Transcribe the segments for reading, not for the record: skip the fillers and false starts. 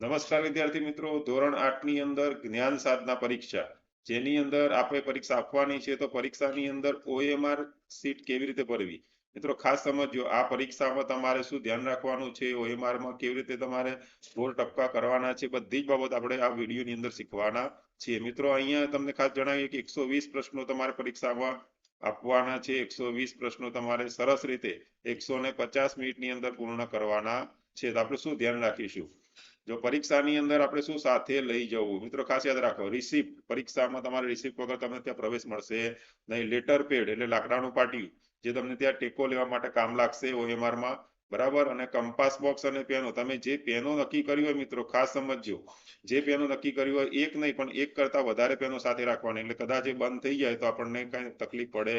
નમસ્કાર વિદ્યાર્થી મિત્રો, ધોરણ 8 ની અંદર જ્ઞાન સાધના પરીક્ષા જેની અંદર આપણે પરીક્ષા આપવાની છે તો પરીક્ષાની અંદર OMR સીટ કેવી રીતે ભરવી મિત્રો ખાસ સમજો। આ પરીક્ષામાં તમારે શું ધ્યાન રાખવાનું છે, OMR માં કેવી રીતે તમારે સ્કોર ટપકા કરવાના છે, બધી જ બાબત આપણે આ વિડીયોની અંદર શીખવાના છીએ મિત્રો। અહીંયા તમને ખાસ જણાવીએ કે 120 પ્રશ્નો તમારે પરીક્ષામાં આપવાના છે। 120 પ્રશ્નો તમારે સરસ રીતે 150 મિનિટની અંદર પૂર્ણ કરવાના છે। તો આપણે શું ધ્યાન રાખીશું, જો પરીક્ષાની અંદર આપણે શું સાથે લઈ જવું મિત્રો ખાસ યાદ રાખો। રિસિપ્ટ, પરીક્ષામાં તમારે રિસિપ્ટ વગર તમને ત્યાં પ્રવેશ મળશે નહીં। લેટર પેડ એટલે લાકડાનું પાટિયું જે તમને ત્યાં ટેકો લેવા માટે કામ લાગશે OMR માં, બરાબર। અને કંપાસ બોક્સ અને પેનો, તમે જે પેનો નક્કી કર્યું હોય મિત્રો ખાસ સમજજો, જે પેનો નક્કી કર્યું હોય એક નહીં પણ એક કરતા વધારે પેનો સાથે રાખવાની, એટલે કદાચ એ બંધ થઈ જાય તો આપણને કઈ તકલીફ પડે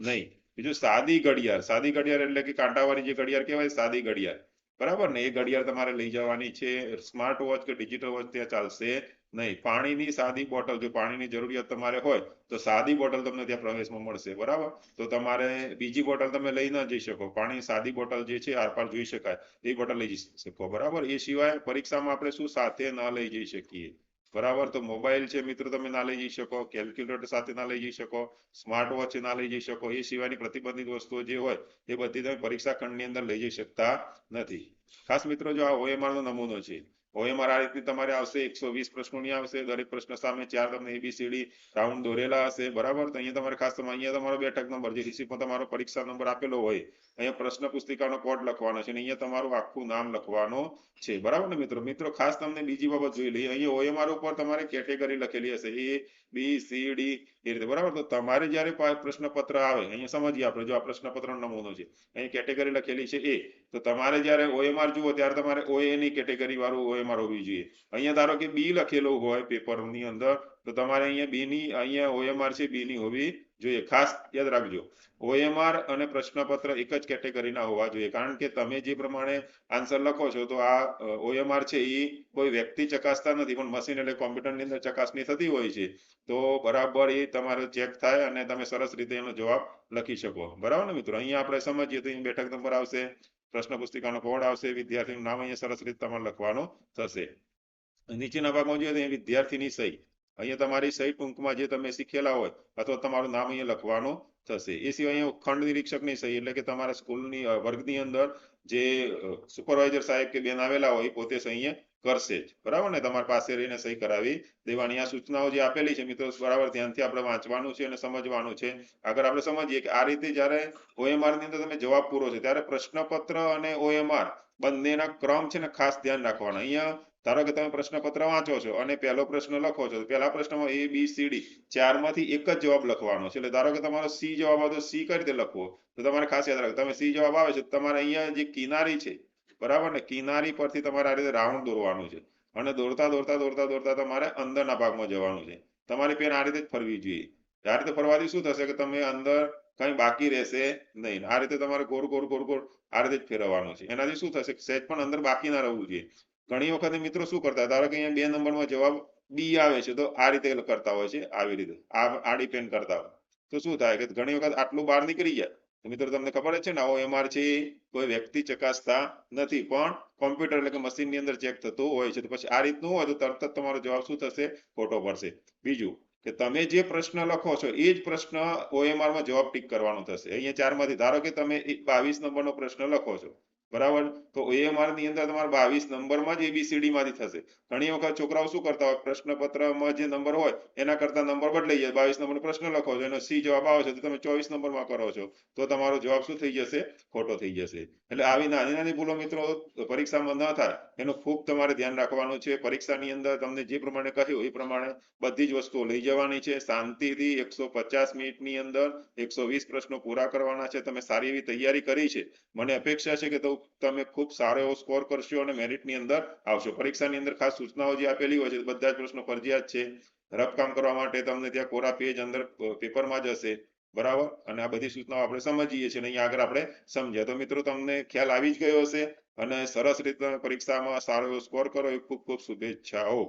નહીં। બીજું સાદી ઘડિયાળ, સાદી ઘડિયાળ એટલે કે કાંટાવાળી જે ઘડિયાળ કહેવાય સાદી ઘડિયાળ, બરાબર ને, એ ઘડિયાળ તમારે લઈ જવાની છે। સ્માર્ટ વોચ કે ડિજિટલ વોચ ત્યાં ચાલશે નહીં। પાણીની સાદી બોટલ, જો પાણીની જરૂરિયાત તમારે હોય તો સાદી બોટલ તમને ત્યાં પ્રવેશમાં મળશે, બરાબર। તો તમારે બીજી બોટલ તમે લઈ ન જઈ શકો, પાણી સાદી બોટલ જે છે આરપાર જોઈ શકાય એ બોટલ લઈ જઈ શકો, બરાબર। એ સિવાય પરીક્ષામાં આપણે શું સાથે ન લઈ જઈ શકીએ, બરાબર। તો મોબાઈલ છે મિત્રો તમે ના લઈ જઈ શકો, કેલ્ક્યુલેટર સાથે ના લઈ જઈ શકો, સ્માર્ટ વોચ ના લઈ જઈ શકો, એ સિવાયની પ્રતિબંધિત વસ્તુઓ જે હોય એ બધી તમે પરીક્ષા ખંડની અંદર લઈ જઈ શકતા નથી। ખાસ મિત્રો જો આ OMR નો નમૂનો છે, OMR આ રીતે તમારે આવશે। 120 પ્રશ્નોની આવશે, દરેક પ્રશ્ન સામે 4 તમને ABCD રાઉન્ડ દોરેલા હશે, બરાબર। તો અહીંયા તમારે ખાસ અહીંયા તમારો બેઠક નંબર જે રિસિપ્ટમાં તમારો પરીક્ષા નંબર આપેલો હોય, અહીંયા પ્રશ્ન પુસ્તિકાનો કોડ લખવાનો છે અને અહીંયા તમારું આખું નામ લખવાનું છે, બરાબર ને મિત્રો। મિત્રો ખાસ તમને બીજી બાબત જોઈ લઈએ, અહીંયા OMR ઉપર તમારે કેટેગરી લખેલી હશે ABCD એ રીતે, બરાબર। તો તમારે જ્યારે પ્રશ્નપત્ર આવે, અહીંયા સમજીએ આપણે, જો આ પ્રશ્નપત્રનો નમૂનો છે, અહીં કેટેગરી લખેલી છે A, તો તમારે જ્યારે OMR જુઓ ત્યારે તમારે OA ની કેટેગરી વાળું OMR હોવી જોઈએ। અહીંયા ધારો કે B લખેલું હોય પેપરની અંદર, તો તમારે અહીંયા B ની, અહીંયા OMR છે B ની હોવી જોઈએ, ખાસ યાદ રાખજો। OMR અને પ્રશ્નપત્ર એક જ કેટેગરીના હોવા જોઈએ, કારણ કે તમે જે પ્રમાણે આન્સર લખો છો તો આ OMR છે એ કોઈ વ્યક્તિ ચકાસતા નથી પણ મશીન એટલે કોમ્પ્યુટરની અંદર ચકાસણી થતી હોય છે, તો બરાબર એ તમારો ચેક થાય અને તમે સરસ રીતે એનો જવાબ લખી શકો, બરાબર ને મિત્રો। અહીંયા આપણે સમજીએ તો અહીં બેઠક નંબર આવશે, પ્રશ્ન પુસ્તિકાનો કોડ આવશે, વિદ્યાર્થીનું નામ અહીંયા સરસ રીતે તમારે લખવાનું થશે। નીચેના ભાગમાં જોઈએ તો વિદ્યાર્થીની સહી, અહીંયા તમારી સહી ટૂંકમાં જે તમે શીખેલા હોય અથવા તમારું નામ અહીંયા લખવાનું થશે। એ સિવાય અહીંયા ખંડ નિરીક્ષકની સહી એટલે કે તમારા સ્કૂલની વર્ગની અંદર જે સુપરવાઇઝર સાહેબ કે બેન આવેલા હોય પોતે સહી અહીંયા કરશે જ, બરાબર ને, તમારી પાસે રહીને સહી કરાવી દેવાની। આ સૂચનાઓ જે આપેલી છે મિત્રો બરાબર ધ્યાનથી આપણે વાંચવાનું છે અને સમજવાનું છે। આગળ આપણે સમજીએ કે આ રીતે જ્યારે OMR ની અંદર તમે જવાબ પૂરો છે ત્યારે પ્રશ્નપત્ર અને OMR બંનેના ક્રમ છે ને ખાસ ધ્યાન રાખવાના। અહીંયા ધારો કે તમે પ્રશ્નપત્ર વાંચો છો અને પહેલો પ્રશ્ન લખો છો, પહેલા પ્રશ્નમાં ABCD ચારમાંથી એક જ જવાબ લખવાનો છે, એટલે ધારો કે તમારો C જવાબ આવે તો C કઈ રીતે લખવો, તો તમારે ખાસ યાદ રાખો, તમે C જવાબ આવે છે તમારે અહીંયા જે કિનારી છે, બરાબર ને, કિનારી પરથી તમારે આ રીતે રાઉન્ડ દોરવાનું છે અને દોરતા દોરતા દોરતા દોરતા તમારે અંદરના ભાગમાં જવાનું છે। તમારી પેન આ રીતે જ ફરવી જોઈએ, આ રીતે ફરવાથી શું થશે કે તમે અંદર કઈ બાકી રહેશે નહીં। આ રીતે તમારે ગોળ ગોળ ગોળ ગોળ આ રીતે જ ફેરવવાનું છે, એનાથી શું થશે સહેજ પણ અંદર બાકી ના રહેવું જોઈએ। ઘણી વખત મિત્રો શું કરતા, ધારો કે અહીંયા 2 નંબરમાં જવાબ B આવે છે તો આ રીતે કરતા હોય છે, આવી રીતે આડી પેન કરતા હોય તો શું થાય કે ઘણી વખત આટલું બહાર નીકળી જાય, તો મિત્રો તમને ખબર જ છે ને OMR છે કોઈ વ્યક્તિ ચકાસતા નથી પણ કોમ્પ્યુટર એટલે કે મશીનની અંદર ચેક થતું હોય છે, તો પછી આ રીતનું હોય તો તરત જ તમારો જવાબ શું થશે, ખોટો પડશે। બીજું કે તમે જે પ્રશ્ન લખો છો એ જ પ્રશ્ન OMR માં જવાબ ટીક કરવાનો થશે। અહીંયા 4 માંથી ધારો કે તમે 22 નંબરનો પ્રશ્ન લખો છો, બરાબર, તો OMR ની અંદર તમારે 22 નંબરમાં જ ABCD માંથી થશે। ઘણી વખત છોકરાઓ શું કરતા હોય, પ્રશ્નપત્રમાં જે નંબર હોય એના કરતા નંબર બદલાઈ જાય, 22 નંબરનો પ્રશ્ન લખો છો એનો C જવાબ આવે છે તો તમે 24 નંબરમાં કરો છો, તો તમારો જવાબ શું થઈ જશે, ખોટો થઈ જશે। એટલે આવી નાની નાની ભૂલો મિત્રો પરીક્ષામાં ન થાય એનું ખૂબ તમારે ધ્યાન રાખવાનું છે। પરીક્ષાની અંદર તમને જે પ્રમાણે કહ્યું એ પ્રમાણે બધી જ વસ્તુઓ લઈ જવાની છે, શાંતિથી 150 મિનિટની અંદર 120 પ્રશ્નો પૂરા કરવાના છે। તમે સારી એવી તૈયારી કરી છે, મને અપેક્ષા છે કે તમે ખૂબ સારો એવો સ્કોર કરશો અને મેરિટની અંદર આવશો। પરીક્ષાની અંદર ખાસ સૂચનાઓ જે આપેલી હોય છે બધા જ પ્રશ્નો ફરજિયાત છે, રફ કામ કરવા માટે તમને ત્યાં કોરા પેજ અંદર પેપરમાં જ હશે, બરાબર। અને આ બધી સૂચનાઓ આપણે સમજીએ છીએ, અહીંયા આગળ આપણે સમજ્યા, તો મિત્રો તમને ખ્યાલ આવી જ ગયો હશે અને સરસ રીતે પરીક્ષામાં સારો એવો સ્કોર કરો એ ખૂબ ખૂબ શુભેચ્છાઓ।